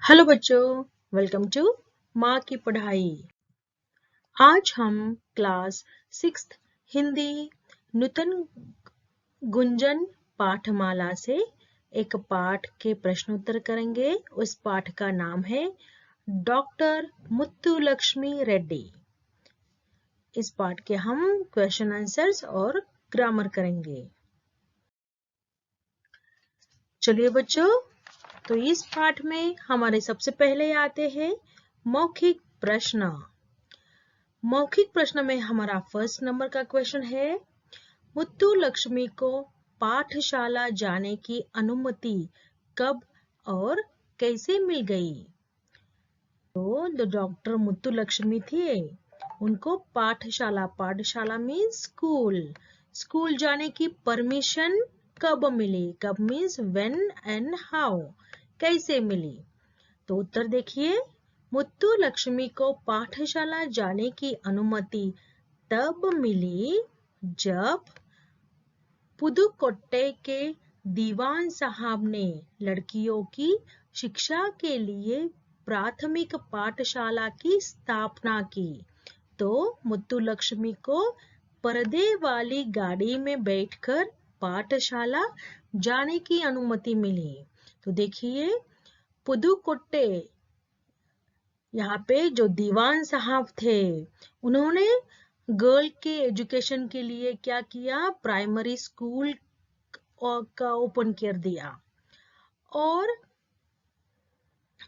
Hello बच्चों, welcome to माँ की पढ़ाई। आज हम क्लास 6 हिंदी नूतन गुंजन पाठमाला से एक पाठ के प्रश्नोत्तर करेंगे। उस पाठ का नाम है डॉक्टर मुत्तुलक्ष्मी रेड्डी। इस पाठ के हम क्वेश्चन आंसर्स और ग्रामर करेंगे। चलिए बच्चों, तो इस पाठ में हमारे सबसे पहले आते हैं मौखिक प्रश्न। मौखिक प्रश्न में हमारा फर्स्ट नंबर का क्वेश्चन है, मुत्तुलक्ष्मी को पाठशाला जाने की अनुमति कब और कैसे मिल गई? तो जो डॉक्टर मुत्तुलक्ष्मी थे, उनको पाठशाला मीन्स स्कूल जाने की परमिशन कब मिली? कब मीन्स व्हेन एंड हाउ, कैसे मिली? तो उत्तर देखिए, मुत्तुलक्ष्मी को पाठशाला जाने की अनुमति तब मिली जब पुदुकोट्टई के दीवान साहब ने लड़कियों की शिक्षा के लिए प्राथमिक पाठशाला की स्थापना की। तो मुत्तुलक्ष्मी को पर्दे वाली गाड़ी में बैठकर पाठशाला जाने की अनुमति मिली। तो देखिए, पुदुकोट्टई, यहाँ पे जो दीवान साहब थे, उन्होंने गर्ल के एजुकेशन के लिए क्या किया? प्राइमरी स्कूल का ओपन कर दिया और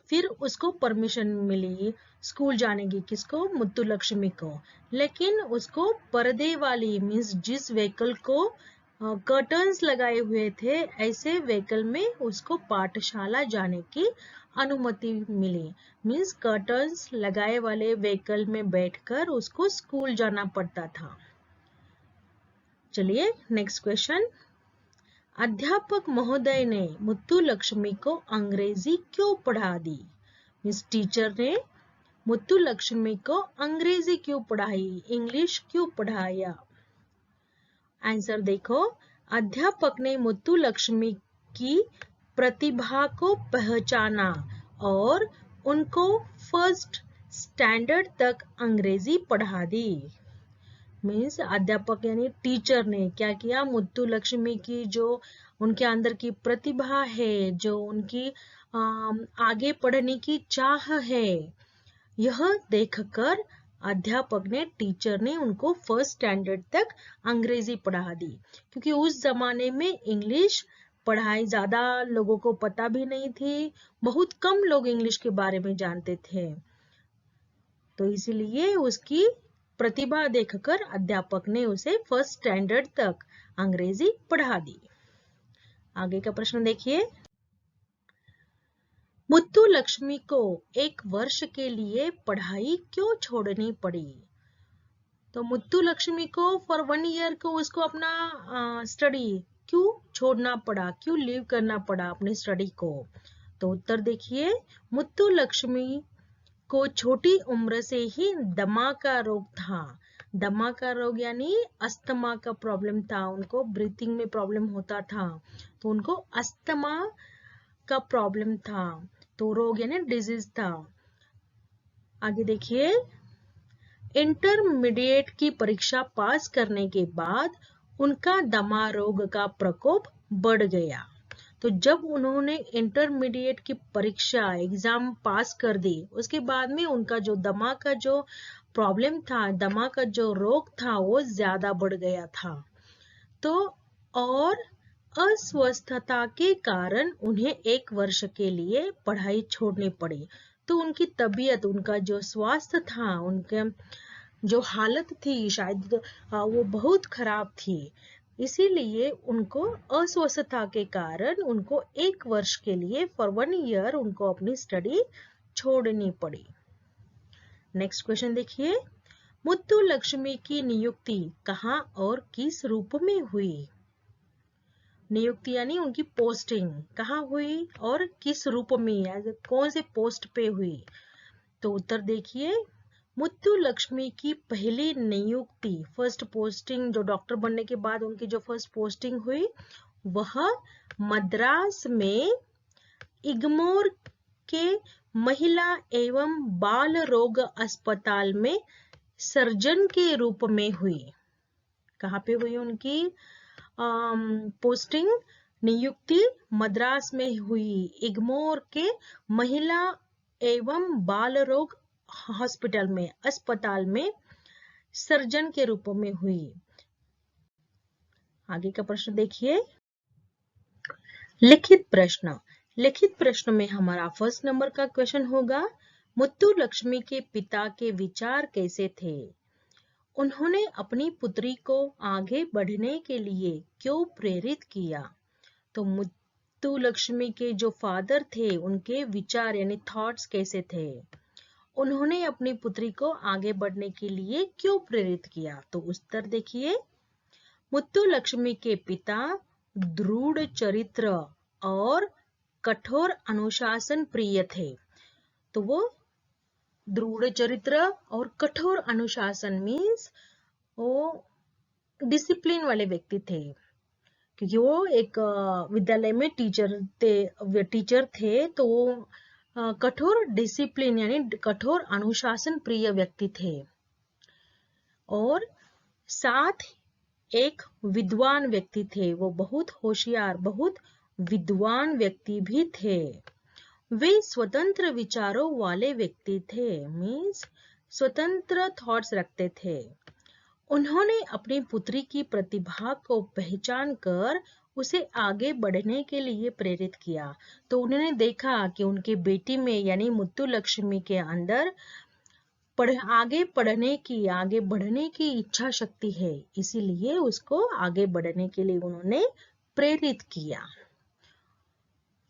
फिर उसको परमिशन मिली स्कूल जाने की। किसको? मुत्तुलक्ष्मी को। लेकिन उसको पर्दे वाली मीन्स जिस व्हीकल को कर्टन्स लगाए हुए थे, ऐसे व्हीकल में उसको पाठशाला जाने की अनुमति मिली। मीन्स कर्टन्स लगाए वाले व्हीकल में बैठकर उसको स्कूल जाना पड़ता था। चलिए नेक्स्ट क्वेश्चन। अध्यापक महोदय ने मुत्तुलक्ष्मी को अंग्रेजी क्यों पढ़ा दी? मीन्स टीचर ने मुत्तुलक्ष्मी को अंग्रेजी क्यों पढ़ाई, इंग्लिश क्यों पढ़ाया? आंसर देखो, अध्यापक ने मुत्तुलक्ष्मी की प्रतिभा को पहचाना और उनको फर्स्ट स्टैंडर्ड तक अंग्रेजी पढ़ा दी। मीन्स अध्यापक यानी टीचर ने क्या किया? मुत्तुलक्ष्मी की जो उनके अंदर की प्रतिभा है, जो उनकी आगे पढ़ने की चाह है, यह देखकर अध्यापक ने टीचर ने उनको फर्स्ट स्टैंडर्ड तक अंग्रेजी पढ़ा दी। क्योंकि उस जमाने में इंग्लिश पढ़ाई ज्यादा लोगों को पता भी नहीं थी, बहुत कम लोग इंग्लिश के बारे में जानते थे। तो इसीलिए उसकी प्रतिभा देखकर अध्यापक ने उसे फर्स्ट स्टैंडर्ड तक अंग्रेजी पढ़ा दी। आगे का प्रश्न देखिए, मुत्तुलक्ष्मी को एक वर्ष के लिए पढ़ाई क्यों छोड़नी पड़ी? तो मुत्तुलक्ष्मी को फॉर 1 ईयर को उसको अपना स्टडी क्यों छोड़ना पड़ा, क्यों लीव करना पड़ा अपने स्टडी को? तो उत्तर देखिए, मुत्तुलक्ष्मी को छोटी उम्र से ही दमा का रोग था। दमा का रोग यानी अस्थमा का प्रॉब्लम था, उनको ब्रीथिंग में प्रॉब्लम होता था, तो उनको अस्थमा का प्रॉब्लम था। तो रोग यानी डिजीज था। आगे देखिए, इंटरमीडिएट की परीक्षा पास करने के बाद उनका दमा रोग का प्रकोप बढ़ गया। तो जब उन्होंने इंटरमीडिएट की परीक्षा एग्जाम पास कर दी, उसके बाद में उनका जो दमा का जो प्रॉब्लम था, दमा का जो रोग था, वो ज्यादा बढ़ गया था। तो और अस्वस्थता के कारण उन्हें 1 वर्ष के लिए पढ़ाई छोड़नी पड़ी। तो उनकी तबीयत, उनका जो स्वास्थ्य था, उनके जो हालत थी, शायद वो बहुत खराब थी। इसीलिए उनको अस्वस्थता के कारण उनको 1 वर्ष के लिए फॉर 1 ईयर उनको अपनी स्टडी छोड़नी पड़ी। नेक्स्ट क्वेश्चन देखिए, मुत्तुलक्ष्मी की नियुक्ति कहाँ और किस रूप में हुई? नियुक्ति यानी उनकी पोस्टिंग कहाँ हुई और किस रूप में, कौन से पोस्ट पे हुई? तो उत्तर देखिए, मुत्तुलक्ष्मी की पहली नियुक्ति, फर्स्ट पोस्टिंग, जो डॉक्टर बनने के बाद उनकी जो फर्स्ट पोस्टिंग हुई, वह मद्रास में इग्मोर के महिला एवं बाल रोग अस्पताल में सर्जन के रूप में हुई। कहाँ पे हुई उनकी पोस्टिंग, नियुक्ति? मद्रास में हुई, इग्मोर के महिला एवं बाल रोग हॉस्पिटल में, अस्पताल में सर्जन के रूप में हुई। आगे का प्रश्न देखिए, लिखित प्रश्न। लिखित प्रश्न में हमारा फर्स्ट नंबर का क्वेश्चन होगा, मुत्तुलक्ष्मी के पिता के विचार कैसे थे? उन्होंने अपनी पुत्री को आगे बढ़ने के लिए क्यों प्रेरित किया? तो मुत्तुलक्ष्मी के जो फादर थे उनके विचार यानी थॉट्स कैसे थे? उन्होंने अपनी पुत्री को आगे बढ़ने के लिए क्यों प्रेरित किया? तो उत्तर देखिए, मुत्तुलक्ष्मी के पिता दृढ़ चरित्र और कठोर अनुशासन प्रिय थे। तो वो दृढ़ चरित्र और कठोर अनुशासन मीन्स वो डिसिप्लिन वाले व्यक्ति थे, क्योंकि वो एक विद्यालय में टीचर थे, तो वो कठोर डिसिप्लिन यानी कठोर अनुशासन प्रिय व्यक्ति थे। और साथ एक विद्वान व्यक्ति थे, वो बहुत होशियार, बहुत विद्वान व्यक्ति भी थे। वे स्वतंत्र विचारों वाले व्यक्ति थे, मीन्स स्वतंत्र थॉट्स रखते थे। उन्होंने अपनी पुत्री की प्रतिभा को पहचान कर उसे आगे बढ़ने के लिए प्रेरित किया। तो उन्होंने देखा कि उनकी बेटी में यानी मुत्तुलक्ष्मी के अंदर आगे बढ़ने की इच्छा शक्ति है, इसीलिए उसको आगे बढ़ने के लिए उन्होंने प्रेरित किया,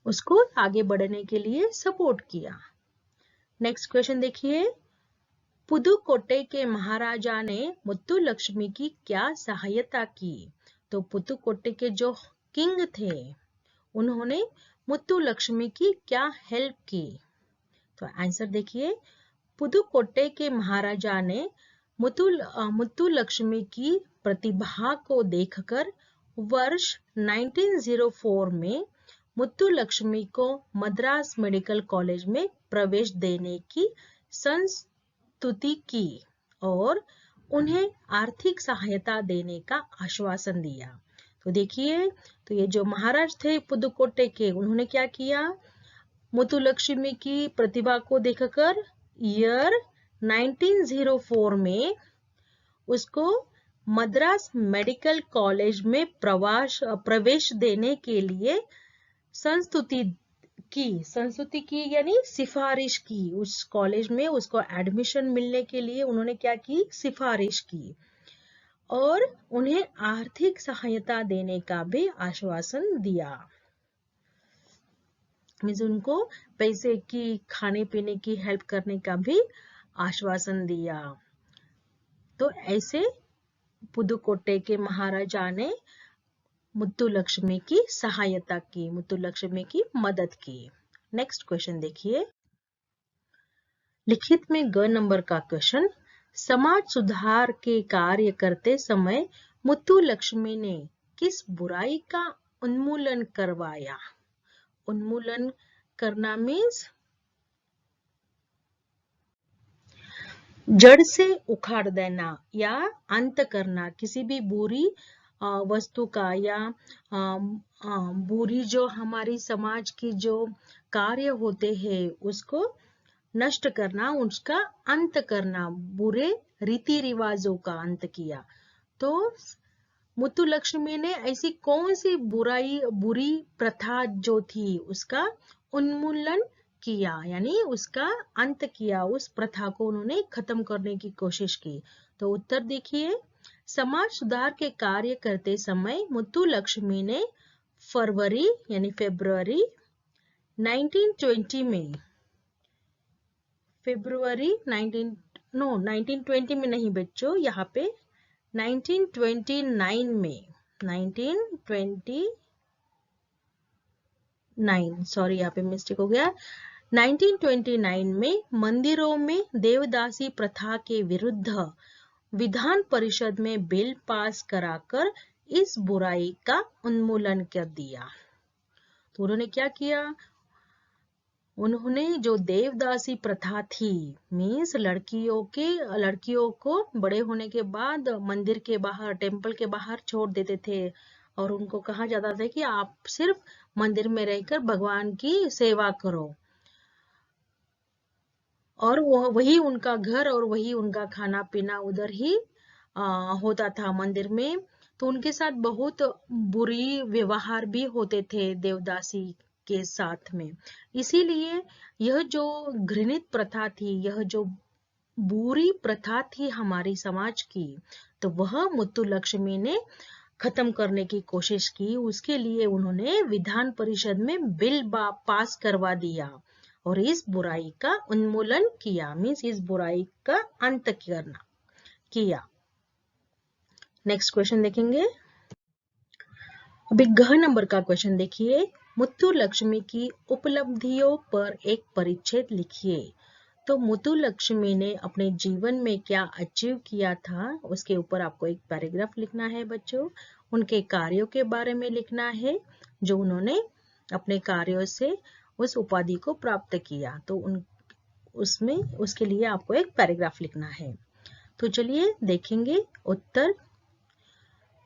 उसको आगे बढ़ने के लिए सपोर्ट किया। नेक्स्ट क्वेश्चन देखिए, पुदुकोट्टै के महाराजा ने मुत्तुलक्ष्मी की क्या सहायता की? तो पुदुकोट्टै के जो किंग थे उन्होंने मुत्तुलक्ष्मी की क्या हेल्प की? तो आंसर देखिए, पुदुकोट्टै के महाराजा ने मुत्तुलक्ष्मी की प्रतिभा को देखकर वर्ष 1904 में मुत्तुलक्ष्मी को मद्रास मेडिकल कॉलेज में प्रवेश देने की संस्तुति की और उन्हें आर्थिक सहायता देने का आश्वासन दिया। तो देखिए, तो ये जो महाराज थे पुदुकोट्टै के, उन्होंने क्या किया? मुत्तुलक्ष्मी की प्रतिभा को देखकर ईयर 1904 में उसको मद्रास मेडिकल कॉलेज में प्रवेश देने के लिए संस्तुति की यानी सिफारिश की। उस कॉलेज में उसको एडमिशन मिलने के लिए उन्होंने क्या की? सिफारिश की और उन्हें आर्थिक सहायता देने का भी आश्वासन दिया, मीन्स उनको पैसे की, खाने पीने की हेल्प करने का भी आश्वासन दिया। तो ऐसे पुदुकोट्टै के महाराजा ने मुत्तुलक्ष्मी की सहायता की, मुत्तुलक्ष्मी की मदद की। नेक्स्ट क्वेश्चन देखिए, लिखित में ग नंबर का क्वेश्चन, समाज सुधार के कार्य करते समय मुत्तुलक्ष्मी ने किस बुराई का उन्मूलन करवाया? उन्मूलन करना मीन्स जड़ से उखाड़ देना या अंत करना, किसी भी बुरी वस्तु का या बुरी जो हमारी समाज की जो कार्य होते हैं उसको नष्ट करना, उसका अंत करना, बुरे रीति रिवाजों का अंत किया। तो मुत्तुलक्ष्मी ने ऐसी कौन सी बुरी प्रथा जो थी उसका उन्मूलन किया, यानी उसका अंत किया, उस प्रथा को उन्होंने खत्म करने की कोशिश की। तो उत्तर देखिए, समाज सुधार के कार्य करते समय मुत्तुलक्ष्मी ने फरवरी यानी फरवरी 1920 में, फरवरी 1920 में नहीं बच्चों, यहाँ पे 1929 में, 1929 सॉरी यहाँ पे मिस्टेक हो गया, 1929 में मंदिरों में देवदासी प्रथा के विरुद्ध विधान परिषद में बिल पास कराकर इस बुराई का उन्मूलन कर दिया। तो उन्होंने क्या किया? उन्होंने जो देवदासी प्रथा थी, मीन्स लड़कियों को बड़े होने के बाद मंदिर के बाहर, टेम्पल के बाहर छोड़ देते थे और उनको कहा जाता था कि आप सिर्फ मंदिर में रहकर भगवान की सेवा करो, और वही उनका घर और वही उनका खाना पीना उधर ही होता था मंदिर में। तो उनके साथ बहुत बुरी व्यवहार भी होते थे देवदासी के साथ में। इसीलिए यह जो घृणित प्रथा थी, यह जो बुरी प्रथा थी हमारी समाज की, तो वह मुत्तुलक्ष्मी ने खत्म करने की कोशिश की। उसके लिए उन्होंने विधान परिषद में बिल पास करवा दिया और इस बुराई का उन्मूलन किया, मीन्स इस बुराई का अंत किया। नेक्स्ट क्वेश्चन देखेंगे। अभी घ नंबर का क्वेश्चन देखिए। मुत्तुलक्ष्मी की उपलब्धियों पर एक परिच्छेद लिखिए। तो मुत्तुलक्ष्मी ने अपने जीवन में क्या अचीव किया था, उसके ऊपर आपको एक पैराग्राफ लिखना है बच्चों। उनके कार्यों के बारे में लिखना है, जो उन्होंने अपने कार्यों से उस उपाधि को प्राप्त किया। तो उसमें उसके लिए आपको एक पैराग्राफ लिखना है। तो चलिए देखेंगे उत्तर।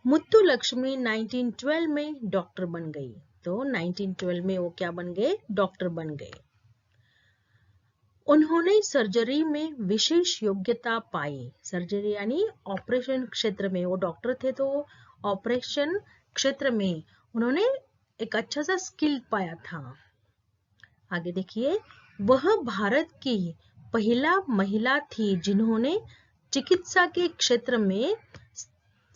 मुत्तुलक्ष्मी 1912 में डॉक्टर बन गई। तो 1912 में वो क्या बन गए, डॉक्टर बन गए। उन्होंने सर्जरी में विशेष योग्यता पाई। सर्जरी यानी ऑपरेशन क्षेत्र में, वो डॉक्टर थे तो ऑपरेशन क्षेत्र में उन्होंने एक अच्छा सा स्किल पाया था। आगे देखिए, वह भारत की पहला महिला थी जिन्होंने चिकित्सा के क्षेत्र में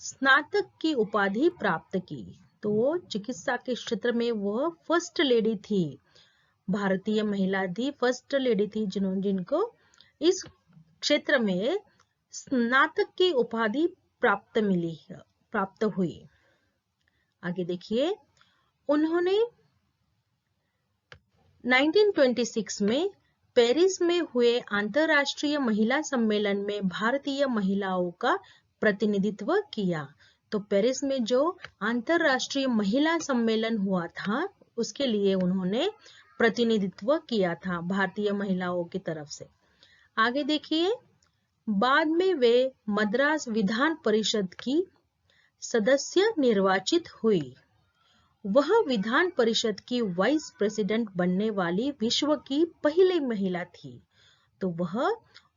स्नातक की उपाधि प्राप्त की। तो चिकित्सा के क्षेत्र में वह फर्स्ट लेडी थी, भारतीय महिला थी, फर्स्ट लेडी थी जिनको इस क्षेत्र में स्नातक की उपाधि प्राप्त हुई। आगे देखिए, उन्होंने 1926 में पेरिस में हुए अंतरराष्ट्रीय महिला सम्मेलन में भारतीय महिलाओं का प्रतिनिधित्व किया। तो पेरिस में जो अंतरराष्ट्रीय महिला सम्मेलन हुआ था, उसके लिए उन्होंने प्रतिनिधित्व किया था भारतीय महिलाओं की तरफ से। आगे देखिए, बाद में वे मद्रास विधान परिषद की सदस्य निर्वाचित हुई। वह विधान परिषद की वाइस प्रेसिडेंट बनने वाली विश्व की पहली महिला थी। तो वह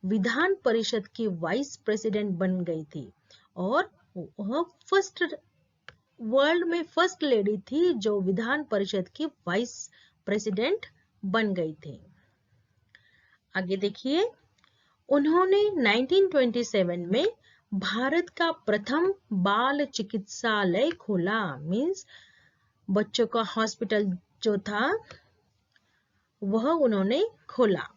विधान परिषद की वाइस प्रेसिडेंट बन गई थी और वह वर्ल्ड में फर्स्ट लेडी थी जो विधान परिषद की वाइस प्रेसिडेंट बन गई थी। आगे देखिए, उन्होंने 1927 में भारत का प्रथम बाल चिकित्सालय खोला, मीन्स बच्चों का हॉस्पिटल जो था वह उन्होंने खोला।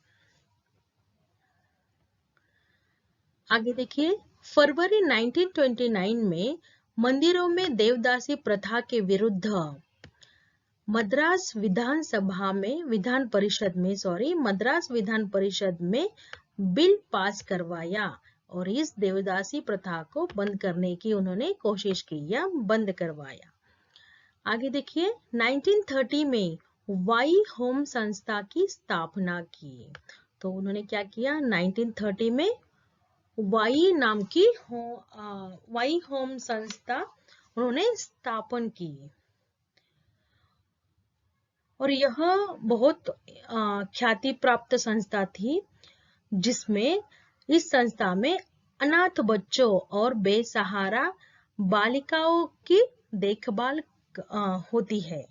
आगे देखिए, फरवरी 1929 में मंदिरों में देवदासी प्रथा के विरुद्ध मद्रास विधान परिषद में बिल पास करवाया और इस देवदासी प्रथा को बंद करने की उन्होंने कोशिश की या बंद करवाया। आगे देखिए, 1930 में वाई होम संस्था की स्थापना की। तो उन्होंने क्या किया, 1930 में वाई नाम की वाई होम संस्था उन्होंने स्थापन की और यह बहुत ख्याति प्राप्त संस्था थी, जिसमें इस संस्था में अनाथ बच्चों और बेसहारा बालिकाओं की देखभाल होती है।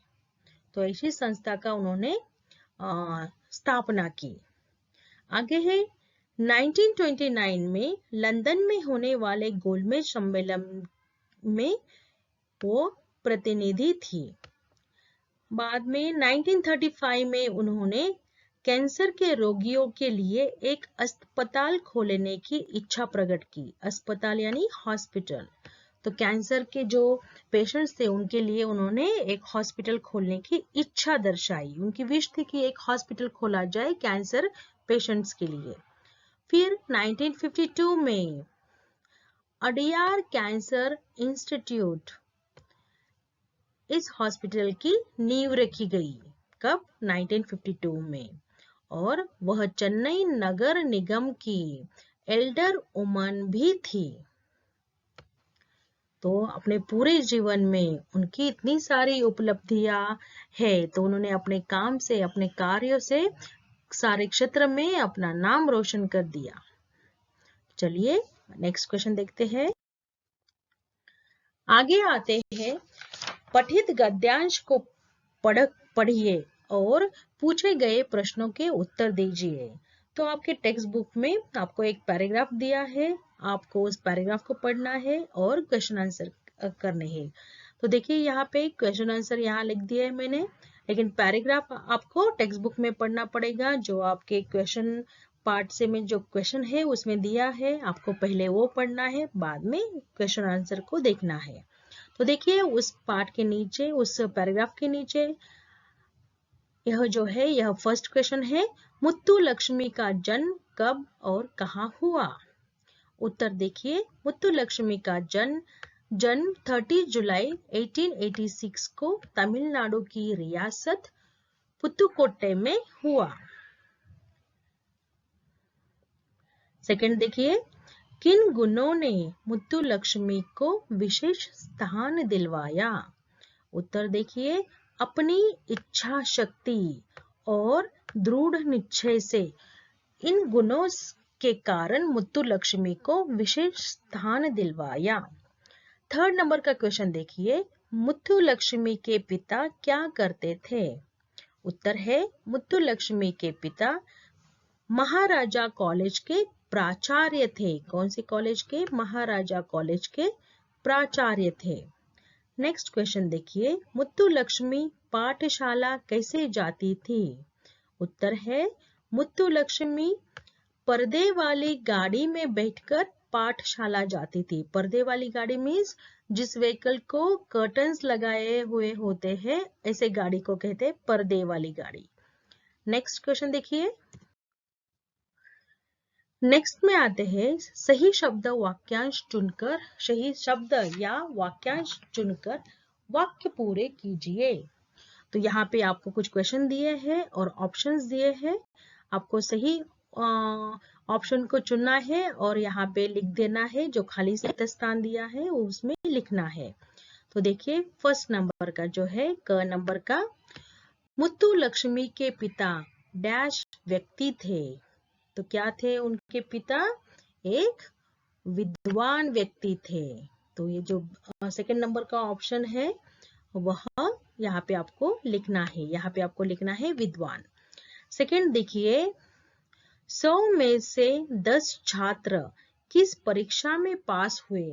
तो ऐसी संस्था का उन्होंने स्थापना की। आगे है 1929 में लंदन में होने वाले गोलमेज सम्मेलन में वो प्रतिनिधि थी। बाद में 1935 में उन्होंने कैंसर के रोगियों के लिए एक अस्पताल खोलने की इच्छा प्रकट की। अस्पताल यानी हॉस्पिटल। तो कैंसर के जो पेशेंट्स थे उनके लिए उन्होंने एक हॉस्पिटल खोलने की इच्छा दर्शाई। उनकी विश थी कि एक हॉस्पिटल खोला जाए कैंसर पेशेंट्स के लिए। फिर 1952 में अडियार कैंसर इंस्टीट्यूट, इस हॉस्पिटल की नींव रखी गई। कब? 1952 में। और वह चेन्नई नगर निगम की एल्डर वुमन भी थी। तो अपने पूरे जीवन में उनकी इतनी सारी उपलब्धियां है, तो उन्होंने अपने काम से, अपने कार्यों से सारे क्षेत्र में अपना नाम रोशन कर दिया। चलिए नेक्स्ट क्वेश्चन देखते हैं। आगे आते हैं, पठित गद्यांश को पढ़िए और पूछे गए प्रश्नों के उत्तर दीजिए। तो आपके टेक्स्ट बुक में आपको एक पैराग्राफ दिया है, आपको उस पैराग्राफ को पढ़ना है और क्वेश्चन आंसर करने हैं। तो देखिए यहाँ पे क्वेश्चन आंसर यहाँ लिख दिया है मैंने, लेकिन पैराग्राफ आपको टेक्स्ट बुक में पढ़ना पड़ेगा। जो आपके क्वेश्चन पार्ट से में जो क्वेश्चन है उसमें दिया है, आपको पहले वो पढ़ना है, बाद में क्वेश्चन आंसर को देखना है। तो देखिए उस पार्ट के नीचे, उस पैराग्राफ के नीचे यह जो है, यह फर्स्ट क्वेश्चन है, मुत्तुलक्ष्मी का जन्म कब और कहाँ हुआ? उत्तर देखिए, मुत्तुलक्ष्मी का जन्म 30 जुलाई 1886 को तमिलनाडु की रियासत पुत्तुकोट्टई में हुआ। सेकंड देखिए, किन गुणों ने मुत्तुलक्ष्मी को विशेष स्थान दिलवाया? उत्तर देखिए, अपनी इच्छा शक्ति और दृढ़ निश्चय से। इन गुणों के कारण मुत्तुलक्ष्मी को विशेष स्थान दिलवाया। थर्ड नंबर का क्वेश्चन देखिए, मुत्तुलक्ष्मी के पिता क्या करते थे? उत्तर है, मुत्तुलक्ष्मी के पिता महाराजा कॉलेज के प्राचार्य थे। कौन से कॉलेज के? महाराजा कॉलेज के प्राचार्य थे। नेक्स्ट क्वेश्चन देखिए, मुत्तुलक्ष्मी पाठशाला कैसे जाती थी? उत्तर है, मुत्तुलक्ष्मी पर्दे वाली गाड़ी में बैठकर पाठशाला जाती थी। पर्दे वाली गाड़ी मीन्स जिस व्हीकल को कर्टन्स लगाए हुए होते हैं, ऐसे गाड़ी को कहते हैं पर्दे वाली गाड़ी। नेक्स्ट क्वेश्चन देखिए, नेक्स्ट में आते हैं, सही शब्द वाक्यांश चुनकर, सही शब्द या वाक्यांश चुनकर वाक्य पूरे कीजिए। तो यहाँ पे आपको कुछ क्वेश्चन दिए हैं और ऑप्शंस दिए हैं, आपको सही ऑप्शन को चुनना है और यहाँ पे लिख देना है। जो खाली स्थान दिया है उसमें लिखना है। तो देखिए फर्स्ट नंबर का जो है, क नंबर का, मुत्तुलक्ष्मी के पिता डैश व्यक्ति थे। तो क्या थे उनके पिता? एक विद्वान व्यक्ति थे। तो ये जो सेकंड नंबर का ऑप्शन है वह यहाँ पे आपको लिखना है, यहाँ पे आपको लिखना है विद्वान। सेकंड देखिए, 100 में से 10 छात्र किस परीक्षा में पास हुए?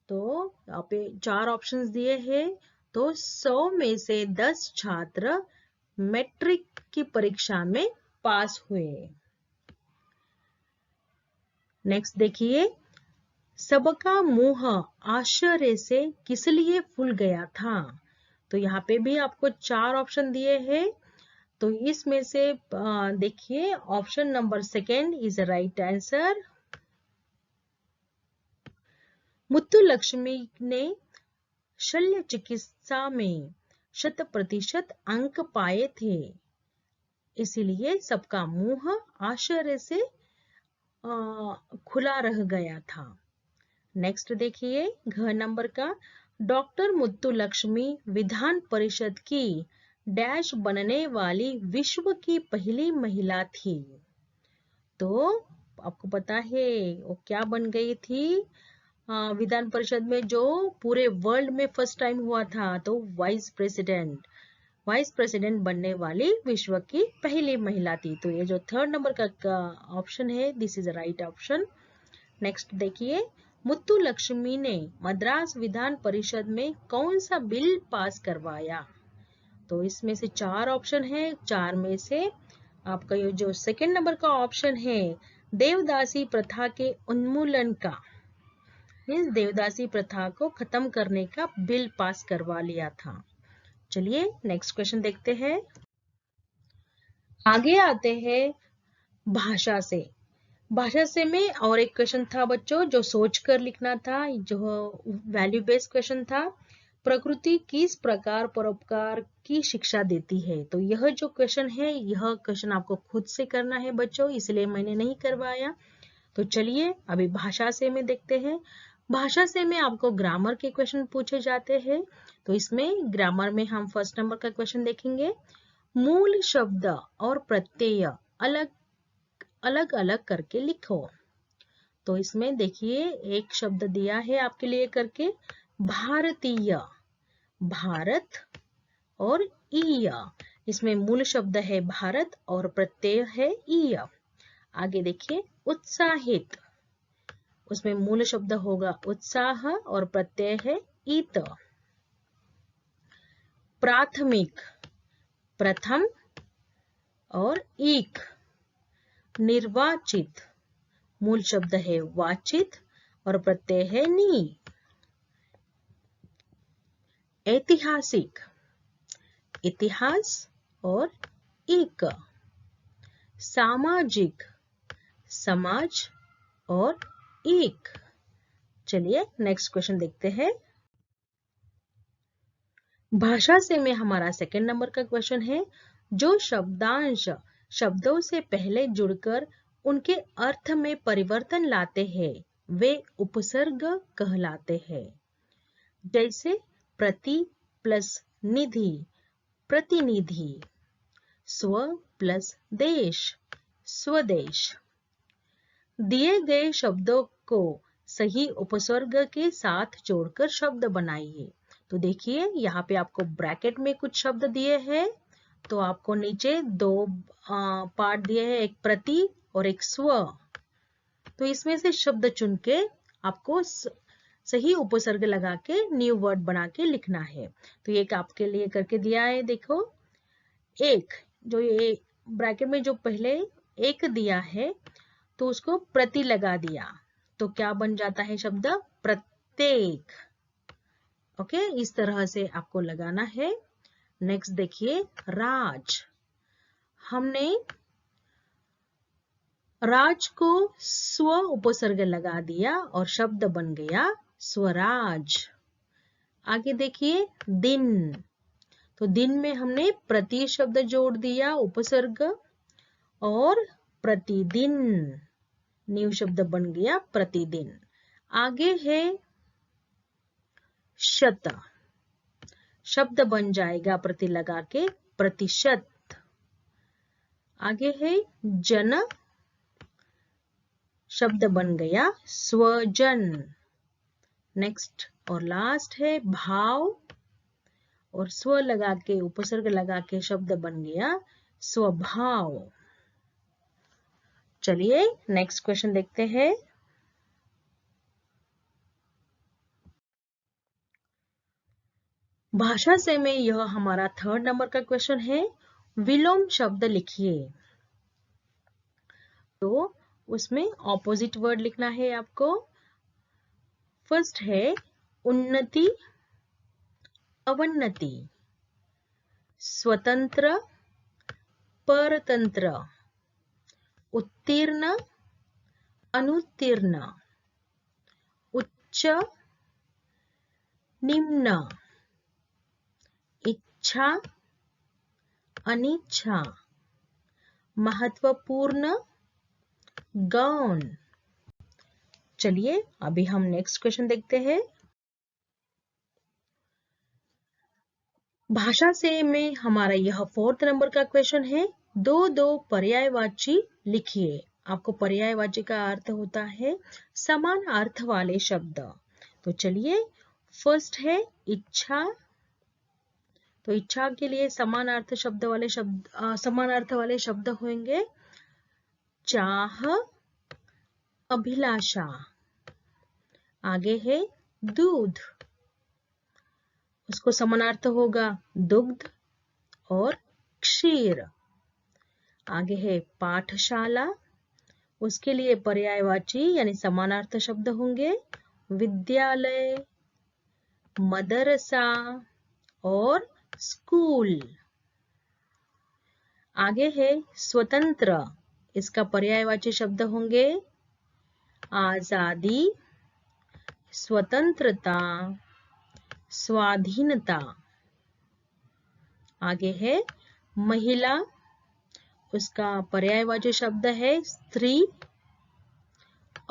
तो यहाँ पे 4 ऑप्शंस दिए हैं। तो 100 में से 10 छात्र मैट्रिक की परीक्षा में पास हुए। नेक्स्ट देखिए, सबका मुंह आश्चर्य से किस लिए फूल गया था? तो यहाँ पे भी आपको 4 ऑप्शन दिए हैं। तो इसमें से देखिए option number second is right answer. Muthulakshmi ने शल्य चिकित्सा में 100% अंक पाए थे, इसीलिए सबका मुंह आश्चर्य से खुला रह गया था। नेक्स्ट देखिए, घ नंबर का, डॉक्टर मुत्तुलक्ष्मी विधान परिषद की डैश बनने वाली विश्व की पहली महिला थी। तो आपको पता है वो क्या बन गई थी विधान परिषद में, जो पूरे वर्ल्ड में फर्स्ट टाइम हुआ था? तो वाइस प्रेसिडेंट बनने वाली विश्व की पहली महिला थी। तो ये जो थर्ड नंबर का ऑप्शन है, this is right option. Next देखिए, मुत्तुलक्ष्मी ने मद्रास विधान परिषद में कौन सा बिल पास करवाया? तो इसमें से 4 ऑप्शन है, 4 में से आपका ये जो सेकंड नंबर का ऑप्शन है, देवदासी प्रथा के उन्मूलन का, मीन्स देवदासी प्रथा को खत्म करने का बिल पास करवा लिया था। चलिए नेक्स्ट क्वेश्चन देखते हैं। आगे आते हैं भाषा से। भाषा से में और एक क्वेश्चन था बच्चों, जो सोचकर लिखना था, जो वैल्यू बेस्ड क्वेश्चन था। प्रकृति किस प्रकार परोपकार की शिक्षा देती है? तो यह जो क्वेश्चन है, यह क्वेश्चन आपको खुद से करना है बच्चों, इसलिए मैंने नहीं करवाया। तो चलिए अभी भाषा से में देखते हैं। भाषा से में आपको ग्रामर के क्वेश्चन पूछे जाते हैं। तो इसमें ग्रामर में हम फर्स्ट नंबर का क्वेश्चन देखेंगे। मूल शब्द और प्रत्यय अलग अलग अलग करके लिखो। तो इसमें देखिए एक शब्द दिया है आपके लिए करके, भारतीय, भारत और ईय। इसमें मूल शब्द है भारत और प्रत्यय है ईय। आगे देखिए उत्साहित, उसमें मूल शब्द होगा उत्साह और प्रत्यय है ईत। प्राथमिक, प्रथम और ईक। निर्वाचित, मूल शब्द है वाचित और प्रत्यय है नी। ऐतिहासिक, इतिहास और इक। सामाजिक, समाज और एक। चलिए नेक्स्ट क्वेश्चन देखते हैं। भाषा से में हमारा सेकंड नंबर का क्वेश्चन है। जो शब्दांश शब्दों से पहले जुड़कर उनके अर्थ में परिवर्तन लाते हैं वे उपसर्ग कहलाते हैं। जैसे प्रति प्लस निधि, प्रतिनिधि। स्व प्लस देश, स्वदेश। दिए गए शब्दों को सही उपसर्ग के साथ जोड़कर शब्द बनाइए। तो देखिए यहाँ पे आपको ब्रैकेट में कुछ शब्द दिए हैं। तो आपको नीचे दो पार्ट दिए हैं, एक प्रति और एक स्व। तो इसमें से शब्द चुन के आपको सही उपसर्ग लगा के न्यू वर्ड बना के लिखना है। तो ये आपके लिए करके दिया है। देखो एक, जो ये ब्रैकेट में जो पहले एक दिया है तो उसको प्रति लगा दिया, तो क्या बन जाता है शब्द प्रत्येक। ओके, इस तरह से आपको लगाना है। नेक्स्ट देखिए राज। हमने राज को स्व उपसर्ग लगा दिया और शब्द बन गया स्वराज। आगे देखिए दिन। तो दिन में हमने प्रति शब्द जोड़ दिया उपसर्ग और प्रतिदिन, न्यू शब्द बन गया प्रतिदिन। आगे है शत, शब्द बन जाएगा प्रति लगा के प्रतिशत। आगे है जन, शब्द बन गया स्वजन। नेक्स्ट और लास्ट है भाव, और स्व लगा के उपसर्ग लगा के शब्द बन गया स्वभाव। चलिए नेक्स्ट क्वेश्चन देखते हैं। भाषा से में यह हमारा थर्ड नंबर का क्वेश्चन है। विलोम शब्द लिखिए। तो उसमें ऑपोजिट वर्ड लिखना है आपको। फर्स्ट है उन्नति, अवन्नति। स्वतंत्र, परतंत्र। उत्तीर्ण, अनुत्तीर्ण। उच्च, निम्न। इच्छा, अनिच्छा। महत्वपूर्ण, गौण। चलिए अभी हम नेक्स्ट क्वेश्चन देखते हैं। भाषा से में हमारा यह फोर्थ नंबर का क्वेश्चन है। दो दो पर्यायवाची लिखिए। आपको पर्यायवाची का अर्थ होता है समान अर्थ वाले शब्द। तो चलिए फर्स्ट है इच्छा। तो इच्छा के लिए समान अर्थ वाले शब्द होंगे चाह, अभिलाषा। आगे है दूध, उसको समानार्थ होगा दुग्ध और क्षीर। आगे है पाठशाला, उसके लिए पर्यायवाची यानी समानार्थ शब्द होंगे विद्यालय, मदरसा और स्कूल। आगे है स्वतंत्र, इसका पर्यायवाची शब्द होंगे आजादी, स्वतंत्रता, स्वाधीनता। आगे है महिला, उसका पर्यायवाची शब्द है स्त्री,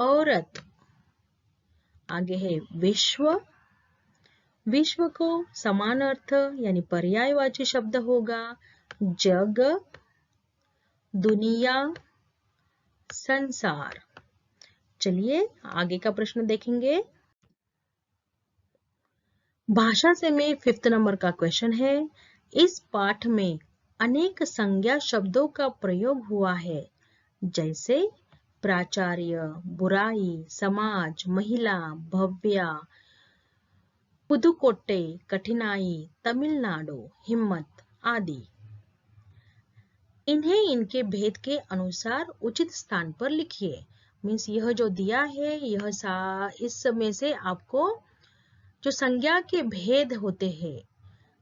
औरत। आगे है विश्व, विश्व को समान अर्थ यानी पर्यायवाची शब्द होगा जग, दुनिया, संसार। चलिए आगे का प्रश्न देखेंगे। भाषा से में 5th नंबर का क्वेश्चन है। इस पाठ में अनेक संज्ञा शब्दों का प्रयोग हुआ है, जैसे प्राचार्य, बुराई, समाज, महिला, भव्या, पुदुकोट्टे, कठिनाई, तमिलनाडु, हिम्मत आदि। इन्हें इनके भेद के अनुसार उचित स्थान पर लिखिए। मीन्स यह जो दिया है इस में से आपको जो संज्ञा के भेद होते हैं,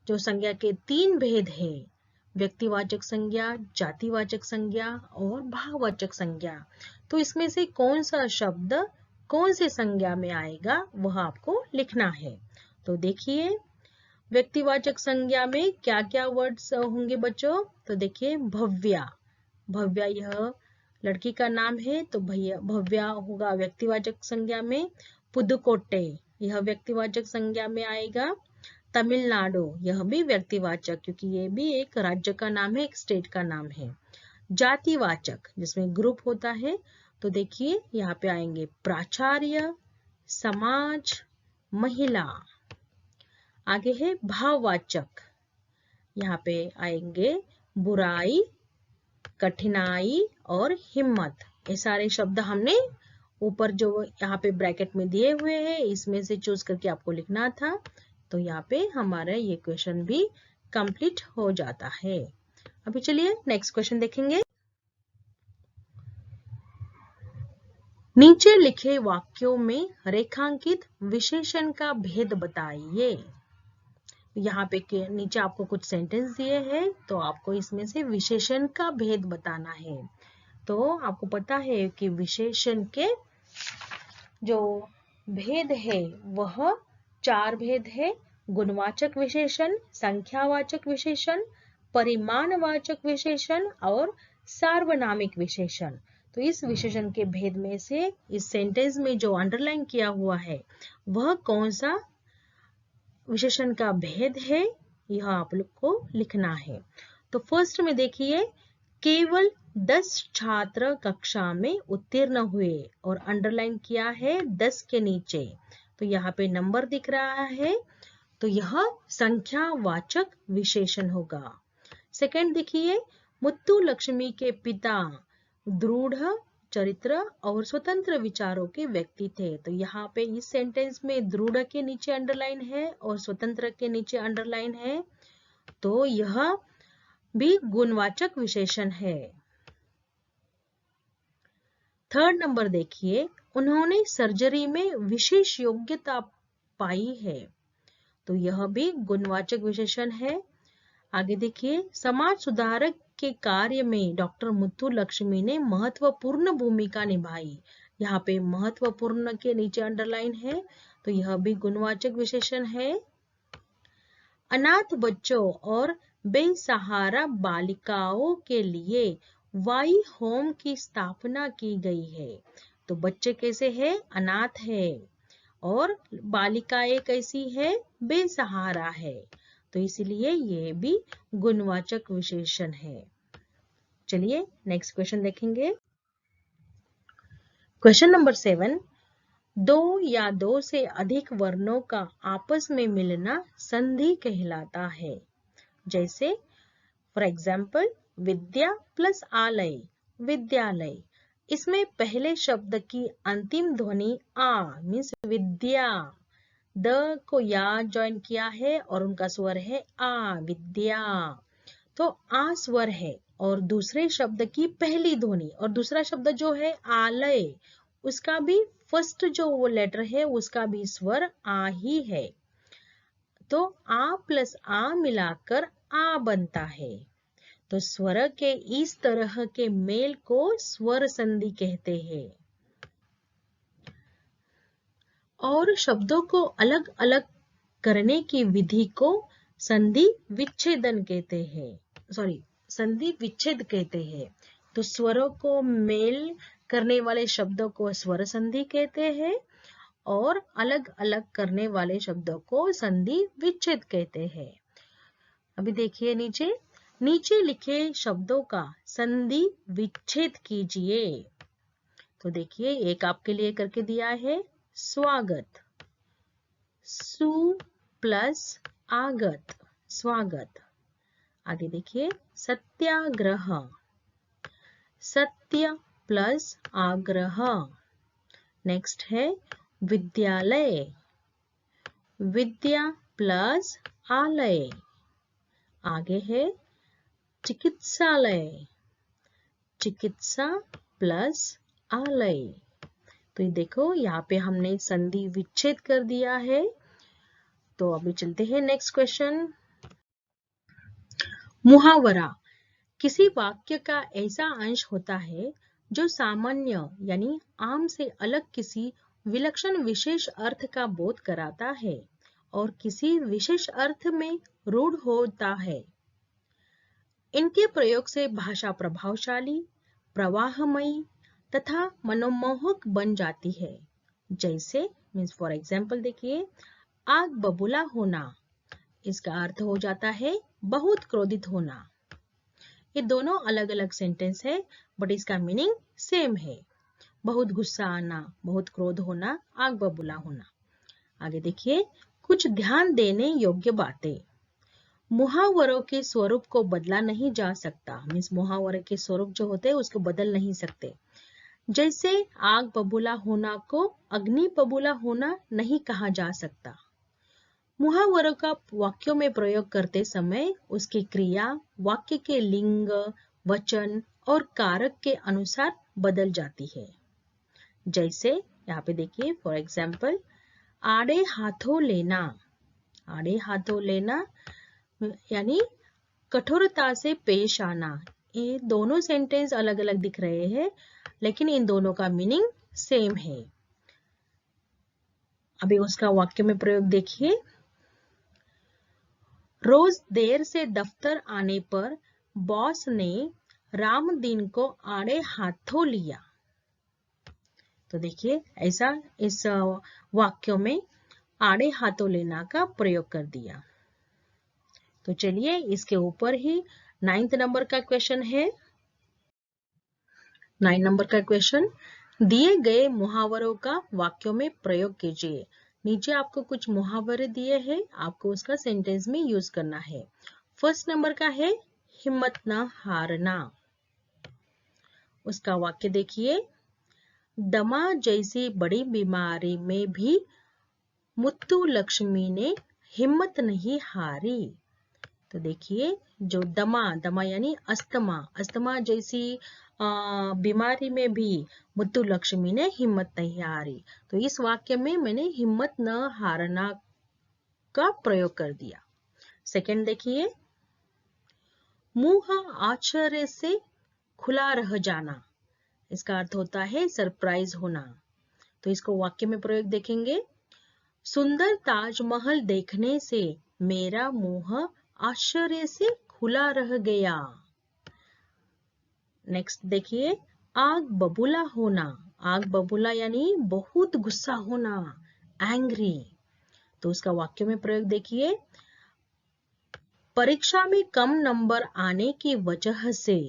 जो संज्ञा के 3 भेद हैं, व्यक्तिवाचक संज्ञा, जातिवाचक संज्ञा और भाववाचक संज्ञा, तो इसमें से कौन सा शब्द कौन से संज्ञा में आएगा वह आपको लिखना है। तो देखिए व्यक्तिवाचक संज्ञा में क्या क्या वर्ड्स होंगे बच्चों। तो देखिए भव्या, भव्या यह लड़की का नाम है, तो भव्या होगा व्यक्तिवाचक संज्ञा में। पुदुकोट्टे यह व्यक्तिवाचक संज्ञा में आएगा। तमिलनाडु यह भी व्यक्तिवाचक, क्योंकि ये भी एक राज्य का नाम है, एक स्टेट का नाम है। जातिवाचक जिसमें ग्रुप होता है, तो देखिए यहाँ पे आएंगे प्राचार्य, समाज, महिला। आगे है भाववाचक, यहाँ पे आएंगे बुराई, कठिनाई और हिम्मत। ये सारे शब्द हमने ऊपर जो यहाँ पे ब्रैकेट में दिए हुए हैं इसमें से चूज करके आपको लिखना था। तो यहाँ पे हमारा ये क्वेश्चन भी कंप्लीट हो जाता है। अभी चलिए नेक्स्ट क्वेश्चन देखेंगे। नीचे लिखे वाक्यों में रेखांकित विशेषण का भेद बताइए। यहाँ पे नीचे आपको कुछ सेंटेंस दिए हैं, तो आपको इसमें से विशेषण का भेद बताना है। तो आपको पता है कि विशेषण के जो भेद है वह 4 भेद है। गुणवाचक विशेषण, संख्यावाचक विशेषण, परिमाणवाचक विशेषण और सार्वनामिक विशेषण। तो इस विशेषण के भेद में से इस सेंटेंस में जो अंडरलाइन किया हुआ है वह कौन सा विशेषण का भेद है, यह आप लोग को लिखना है। तो फर्स्ट में देखिए केवल 10 छात्र कक्षा में उत्तीर्ण हुए और अंडरलाइन किया है 10 के नीचे, तो यहाँ पे नंबर दिख रहा है, तो यह संख्यावाचक विशेषण होगा। सेकंड देखिए मुत्तु लक्ष्मी के पिता दृढ़ चरित्र और स्वतंत्र विचारों के व्यक्ति थे। तो यहाँ पे इस सेंटेंस में दृढ़ के नीचे अंडरलाइन है और स्वतंत्र के नीचे अंडरलाइन है, तो यह भी गुणवाचक विशेषण है। थर्ड नंबर देखिए उन्होंने सर्जरी में विशेष योग्यता पाई है, तो यह भी गुणवाचक विशेषण है। आगे देखिए समाज सुधारक के कार्य में डॉक्टर मुत्तु लक्ष्मी ने महत्वपूर्ण भूमिका निभाई, यहाँ पे महत्वपूर्ण के नीचे अंडरलाइन है, तो यह भी गुणवाचक विशेषण है। अनाथ बच्चों और बेसहारा बालिकाओं के लिए वाई होम की स्थापना की गई है। तो बच्चे कैसे हैं? अनाथ है, और बालिकाएं कैसी है? बेसहारा है, तो इसलिए ये भी गुणवाचक विशेषण है। चलिए नेक्स्ट क्वेश्चन देखेंगे। क्वेश्चन नंबर 7, 2 या 2 से अधिक वर्णों का आपस में मिलना संधि कहलाता है। जैसे फॉर एग्जाम्पल विद्या प्लस आलय, विद्यालय। इसमें पहले शब्द की अंतिम ध्वनि आ मीन्स विद्या, द को या ज्वाइन किया है और उनका स्वर है आ, विद्या, तो आ स्वर है। और दूसरे शब्द की पहली ध्वनि और दूसरा शब्द जो है आलय, उसका भी फर्स्ट जो वो लेटर है उसका भी स्वर आ ही है, तो आ प्लस आ मिलाकर आ बनता है। तो स्वर के इस तरह के मेल को स्वर संधि कहते हैं। और शब्दों को अलग अलग करने की विधि को संधि विच्छेदन कहते हैं, संधि विच्छेद कहते हैं। तो स्वरों को मेल करने वाले शब्दों को स्वर संधि कहते हैं और अलग अलग करने वाले शब्दों को संधि विच्छेद कहते हैं। अभी देखिए नीचे लिखे शब्दों का संधि विच्छेद कीजिए। तो देखिए एक आपके लिए करके दिया है स्वागत, सु प्लस आगत, स्वागत। आगे देखिए सत्याग्रह, सत्य प्लस आग्रह। नेक्स्ट है विद्यालय, विद्या प्लस आलय। आगे है चिकित्सालय, चिकित्सा प्लस आलय। तो ये देखो यहाँ पे हमने संधि विच्छेद कर दिया है। तो अभी चलते हैं नेक्स्ट क्वेश्चन। मुहावरा किसी वाक्य का ऐसा अंश होता है जो सामान्य यानी आम से अलग किसी विलक्षण विशेष अर्थ का बोध कराता है और किसी विशेष अर्थ में रूढ़ होता है। इनके प्रयोग से भाषा प्रभावशाली, प्रवाहमयी तथा मनोमोहक बन जाती है। जैसे मीन्स फॉर एग्जाम्पल देखिए आग बबूला होना, इसका अर्थ हो जाता है बहुत क्रोधित होना। ये दोनों अलग अलग सेंटेंस है बट इसका मीनिंग सेम है, बहुत गुस्सा आना, बहुत क्रोध होना, आग बबूला होना। आगे देखिए कुछ ध्यान देने योग्य बातें। मुहावरों के स्वरूप को बदला नहीं जा सकता, मीन्स मुहावरे के स्वरूप जो होते हैं उसको बदल नहीं सकते। जैसे आग बबूला होना को अग्नि बबूला होना नहीं कहा जा सकता। मुहावरों का वाक्यों में प्रयोग करते समय उसकी क्रिया वाक्य के लिंग, वचन और कारक के अनुसार बदल जाती है। जैसे यहाँ पे देखिए फॉर एग्जाम्पल आड़े हाथों लेना, आड़े हाथों लेना यानी कठोरता से पेश आना। ये दोनों सेंटेंस अलग अलग दिख रहे हैं लेकिन इन दोनों का मीनिंग सेम है। अभी उसका वाक्य में प्रयोग देखिए, रोज देर से दफ्तर आने पर बॉस ने रामदीन को आड़े हाथों लिया। तो देखिए ऐसा इस वाक्यों में आड़े हाथों लेना का प्रयोग कर दिया। तो चलिए इसके ऊपर ही 9th नंबर का क्वेश्चन है। 9 नंबर का क्वेश्चन, दिए गए मुहावरों का वाक्यों में प्रयोग कीजिए। नीचे आपको कुछ मुहावरे दिए हैं, आपको उसका सेंटेंस में यूज करना है। फर्स्ट नंबर का है हिम्मत न हारना। उसका वाक्य देखिए, दमा जैसी बड़ी बीमारी में भी मुत्तु लक्ष्मी ने हिम्मत नहीं हारी। तो देखिए जो दमा यानी अस्थमा जैसी बीमारी में भी मुत्तु लक्ष्मी ने हिम्मत नहीं हारी। तो इस वाक्य में मैंने हिम्मत न हारना का प्रयोग कर दिया। सेकंड देखिए, मुंह आश्चर्य से खुला रह जाना, इसका अर्थ होता है सरप्राइज होना। तो इसको वाक्य में प्रयोग देखेंगे, सुंदर ताजमहल देखने से मेरा मुंह आश्चर्य से खुला रह गया। नेक्स्ट देखिए, आग बबूला होना, आग बबूला यानी बहुत गुस्सा होना, एंग्री। तो उसका वाक्य में प्रयोग देखिए, परीक्षा में कम नंबर आने की वजह से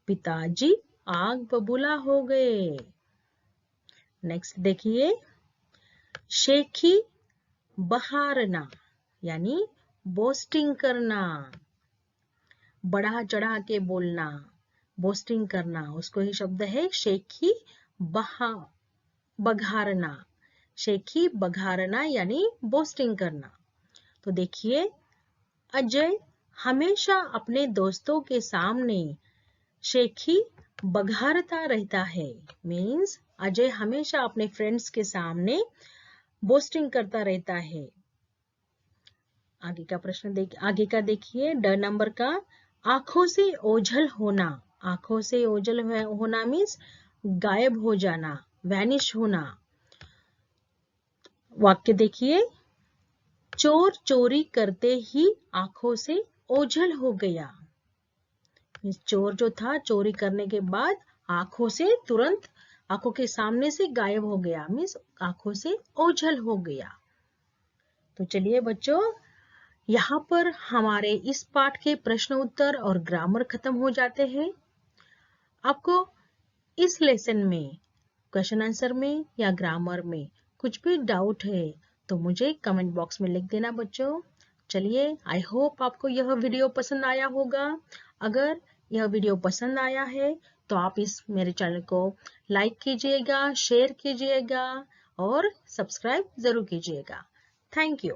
पिताजी आग बबूला हो गए। नेक्स्ट देखिए, शेखी बहारना यानी बोस्टिंग करना, बढ़ा चढ़ा के बोलना, बोस्टिंग करना, उसको ही शब्द है शेखी बघारना। शेखी बघारना यानी बोस्टिंग करना। तो देखिए, अजय हमेशा अपने दोस्तों के सामने शेखी बघारता रहता है, मीन्स अजय हमेशा अपने फ्रेंड्स के सामने बोस्टिंग करता रहता है। आगे का प्रश्न आगे का देखिए, ड नंबर का, आंखों से ओझल होना, आंखों से ओझल होना मीन्स गायब हो जाना, वैनिश होना। वाक्य देखिए, चोर चोरी करते ही आंखों से ओझल हो गया। चोर जो था चोरी करने के बाद आंखों से तुरंत आंखों के सामने से गायब हो गया, मीन्स आंखों से ओझल हो गया। तो चलिए बच्चों, यहाँ पर हमारे इस पाठ के प्रश्न उत्तर और ग्रामर खत्म हो जाते हैं। आपको इस लेसन में क्वेश्चन आंसर में या ग्रामर में कुछ भी डाउट है तो मुझे कमेंट बॉक्स में लिख देना बच्चों। चलिए, आई होप आपको यह वीडियो पसंद आया होगा। अगर यह वीडियो पसंद आया है तो आप इस मेरे चैनल को लाइक कीजिएगा, शेयर कीजिएगा और सब्सक्राइब जरूर कीजिएगा। Thank you.